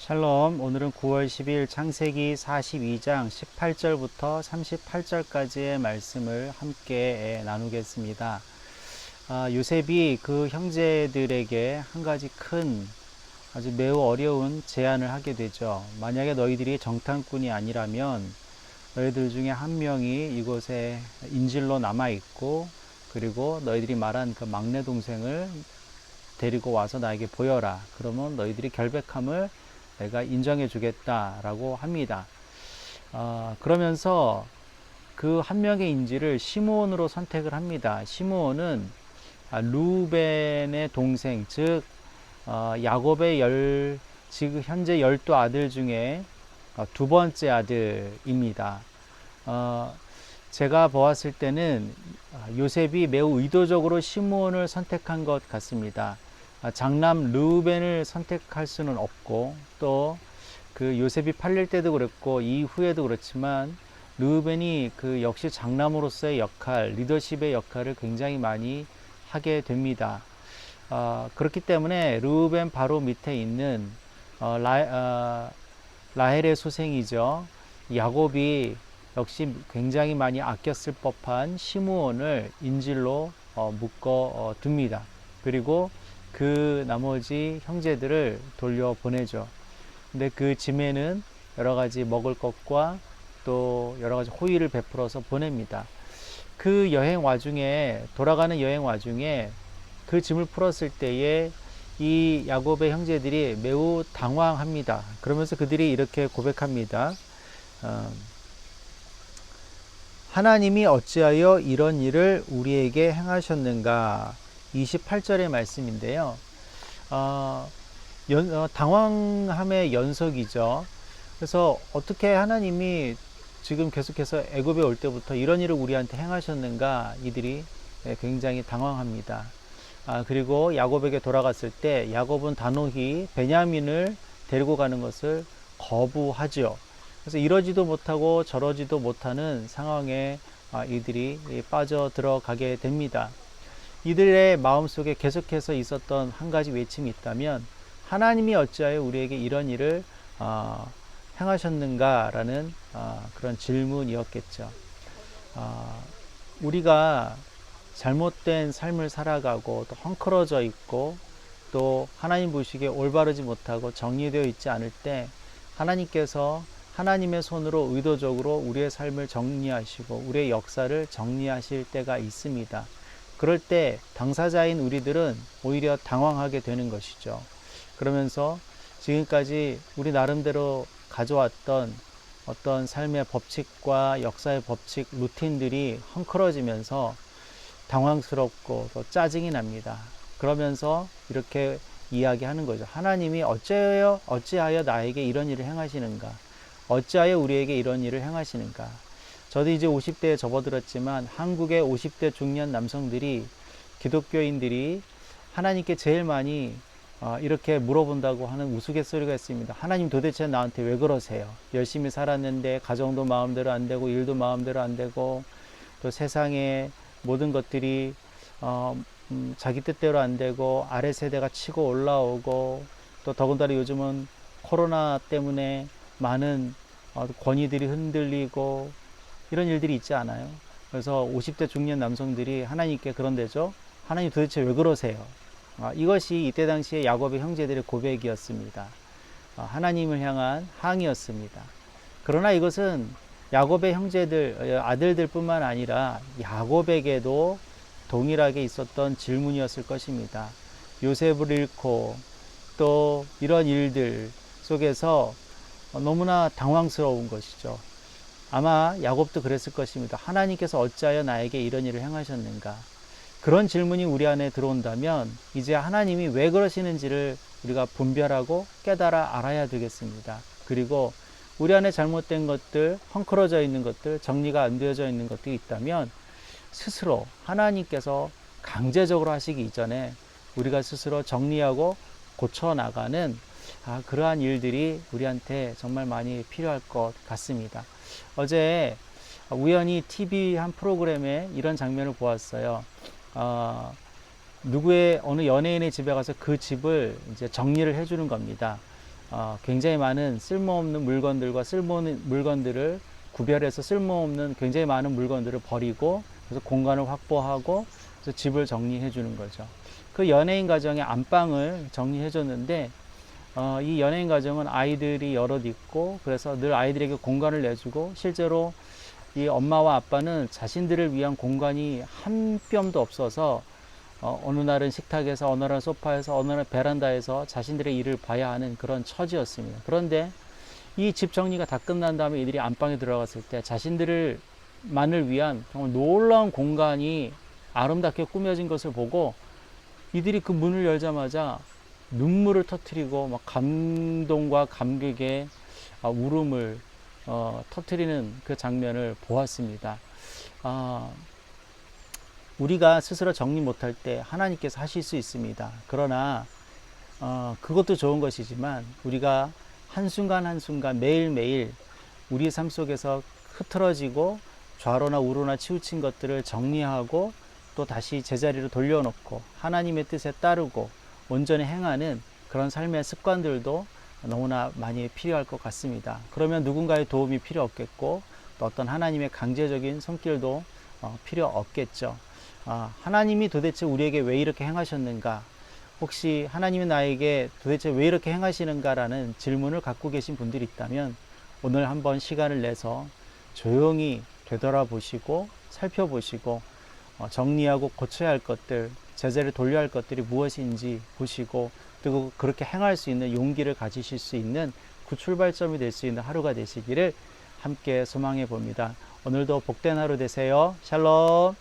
샬롬. 오늘은 9월 10일 창세기 42장 18절부터 38절까지의 말씀을 함께 나누겠습니다. 요셉이 그 형제들에게 한 가지 큰, 아주 매우 어려운 제안을 하게 되죠. 만약에 너희들이 정탐꾼이 아니라면 너희들 중에 한 명이 이곳에 인질로 남아있고, 그리고 너희들이 말한 그 막내 동생을 데리고 와서 나에게 보여라. 그러면 너희들이 결백함을 내가 인정해 주겠다라고 합니다. 그러면서 그 한 명의 인질을 시므온으로 선택을 합니다. 시므온은 루벤의 동생, 즉 야곱의 지금 현재 12아들 중에 두 번째 아들입니다. 제가 보았을 때는 요셉이 매우 의도적으로 시므온을 선택한 것 같습니다. 장남 르우벤을 선택할 수는 없고, 또 그 요셉이 팔릴 때도 그랬고 이후에도 그렇지만 르우벤이 그 역시 장남으로서의 역할, 리더십의 역할을 굉장히 많이 하게 됩니다. 그렇기 때문에 르우벤 바로 밑에 있는 라헬의 소생이죠. 야곱이 역시 굉장히 많이 아꼈을 법한 시므온을 인질로 묶어 둡니다. 그리고 그 나머지 형제들을 돌려보내죠. 근데 그 짐에는 여러 가지 먹을 것과 또 여러 가지 호의를 베풀어서 보냅니다. 그 여행 와중에, 돌아가는 여행 와중에 그 짐을 풀었을 때에 이 야곱의 형제들이 매우 당황합니다. 그러면서 그들이 이렇게 고백합니다. 하나님이 어찌하여 이런 일을 우리에게 행하셨는가? 28절의 말씀인데요. 당황함의 연속이죠. 그래서 어떻게 하나님이 지금 계속해서 애굽에 올 때부터 이런 일을 우리한테 행하셨는가? 이들이 굉장히 당황합니다. 그리고 야곱에게 돌아갔을 때 야곱은 단호히 베냐민을 데리고 가는 것을 거부하죠. 그래서 이러지도 못하고 저러지도 못하는 상황에 이들이 빠져 들어가게 됩니다. 이들의 마음속에 계속해서 있었던 한 가지 외침이 있다면, 하나님이 어찌하여 우리에게 이런 일을 행하셨는가라는 그런 질문이었겠죠. 우리가 잘못된 삶을 살아가고 또 헝클어져 있고 또 하나님 보시기에 올바르지 못하고 정리되어 있지 않을 때, 하나님께서 하나님의 손으로 의도적으로 우리의 삶을 정리하시고 우리의 역사를 정리하실 때가 있습니다. 그럴 때 당사자인 우리들은 오히려 당황하게 되는 것이죠. 그러면서 지금까지 우리 나름대로 가져왔던 어떤 삶의 법칙과 역사의 법칙, 루틴들이 헝클어지면서 당황스럽고 또 짜증이 납니다. 그러면서 이렇게 이야기하는 거죠. 하나님이 어찌하여 나에게 이런 일을 행하시는가? 어찌하여 우리에게 이런 일을 행하시는가? 저도 이제 50대에 접어들었지만 한국의 50대 중년 남성들이, 기독교인들이 하나님께 제일 많이 이렇게 물어본다고 하는 우스갯소리가 있습니다. 하나님 도대체 나한테 왜 그러세요? 열심히 살았는데 가정도 마음대로 안 되고 일도 마음대로 안 되고 또 세상에 모든 것들이 자기 뜻대로 안 되고 아래 세대가 치고 올라오고, 또 더군다나 요즘은 코로나 때문에 많은 권위들이 흔들리고 이런 일들이 있지 않아요? 그래서 50대 중년 남성들이 하나님께 그런데죠. 하나님 도대체 왜 그러세요? 이것이 이때 당시에 야곱의 형제들의 고백이었습니다. 하나님을 향한 항의였습니다. 그러나 이것은 야곱의 형제들, 아들들 뿐만 아니라 야곱에게도 동일하게 있었던 질문이었을 것입니다. 요셉을 잃고 또 이런 일들 속에서 너무나 당황스러운 것이죠. 아마 야곱도 그랬을 것입니다. 하나님께서 어찌하여 나에게 이런 일을 행하셨는가? 그런 질문이 우리 안에 들어온다면 이제 하나님이 왜 그러시는지를 우리가 분별하고 깨달아 알아야 되겠습니다. 그리고 우리 안에 잘못된 것들, 헝클어져 있는 것들, 정리가 안 되어져 있는 것들이 있다면 스스로 하나님께서 강제적으로 하시기 이전에 우리가 스스로 정리하고 고쳐나가는 그러한 일들이 우리한테 정말 많이 필요할 것 같습니다. 어제 우연히 TV 한 프로그램에 이런 장면을 보았어요. 누구의 어느 연예인의 집에 가서 그 집을 이제 정리를 해주는 겁니다. 굉장히 많은 쓸모없는 물건들과 쓸모있는 물건들을 구별해서 쓸모없는 굉장히 많은 물건들을 버리고 그래서 공간을 확보하고 그래서 집을 정리해 주는 거죠. 그 연예인 가정의 안방을 정리해 줬는데 이 연예인 가정은 아이들이 여럿 있고 그래서 늘 아이들에게 공간을 내주고 실제로 이 엄마와 아빠는 자신들을 위한 공간이 한 뼘도 없어서 어느 날은 식탁에서 어느 날은 소파에서 어느 날은 베란다에서 자신들의 일을 봐야 하는 그런 처지였습니다. 그런데 이 집 정리가 다 끝난 다음에 이들이 안방에 들어갔을 때 자신들을 만을 위한 정말 놀라운 공간이 아름답게 꾸며진 것을 보고 이들이 그 문을 열자마자 눈물을 터뜨리고 막 감동과 감격의 울음을 터뜨리는 그 장면을 보았습니다. 우리가 스스로 정리 못할 때 하나님께서 하실 수 있습니다. 그러나 그것도 좋은 것이지만 우리가 한순간 한순간 매일매일 우리 삶 속에서 흐트러지고 좌로나 우로나 치우친 것들을 정리하고 또 다시 제자리로 돌려놓고 하나님의 뜻에 따르고 온전히 행하는 그런 삶의 습관들도 너무나 많이 필요할 것 같습니다. 그러면 누군가의 도움이 필요 없겠고 또 어떤 하나님의 강제적인 손길도 필요 없겠죠. 하나님이 도대체 우리에게 왜 이렇게 행하셨는가? 혹시 하나님이 나에게 도대체 왜 이렇게 행하시는가라는 질문을 갖고 계신 분들이 있다면 오늘 한번 시간을 내서 조용히 되돌아보시고 살펴보시고 정리하고 고쳐야 할 것들, 제자리를 돌려야 할 것들이 무엇인지 보시고 그리고 그렇게 행할 수 있는 용기를 가지실 수 있는 그 출발점이 될 수 있는 하루가 되시기를 함께 소망해 봅니다. 오늘도 복된 하루 되세요. 샬롬.